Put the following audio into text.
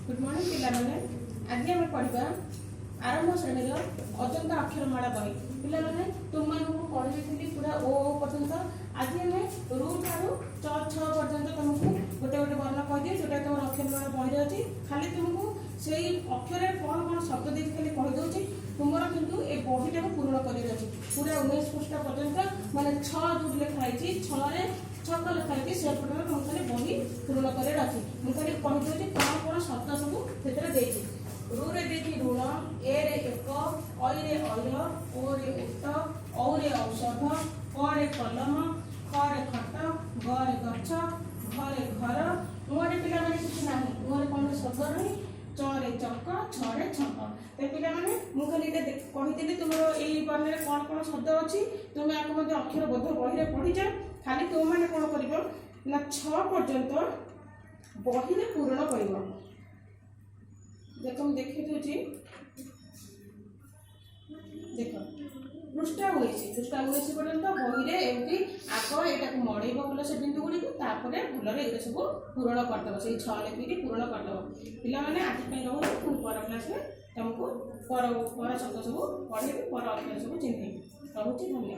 Good morning पिलाने आज आम पढ़ा आरंभ श्रेणी अजंता अक्षरमाला बही पिलाने तुम पढ़ी पूरा ओ पर्यंत आज आम रू ठारू च छ पर्यंत तुमको गोटे गोटे वर्ण कहीदे जोटा तुम अक्षरमाला बही अच्छी खाली तुमको से अक्षर कौन कौन शब्द दे खाली कहीदे तुम कितु ए बहीटा को पूर्ण कर पूरा 19 पृष्ठ पर्यंत माने छ जो लिखाई छे छक लिखाई से प्रकार तुम खाली बही पूर्ण कर मुझे कहीदे कौन कौन शब्द सब से रू रे देखी ऋण ए रे एक ऐ रे अय ओ रे उत औ रे औषध क रे कलम ख रे खट ग रे गछ घ रे घर मुझे पिला किसी ना मुझे कौन शब्द नहीं च रे चक छ रे छक तो पिला मुझे कहीदेली तुम यही वर्ण में कौन कौन शब्द अच्छी तुम्हें आपको अक्षर बोध बही पढ़ी जा खाली तुम मैंने कौन कर ना छ पर्यंत बही पूरण कर देख मुझे देखी दूसरी देख पृष्ठा 19 पर्यंत बही एमती आग यहाँ मड़ेब भल से बिंदु गुड़ी भलरे ये सब पूरण करदेव से छ लिखिक पूरण करदेव पिलाने आज रोज पुणी पर क्लास में तुमको पर शब्द सब पढ़े पर अक्षर सब चिन्ह रोचे धन्यवाद।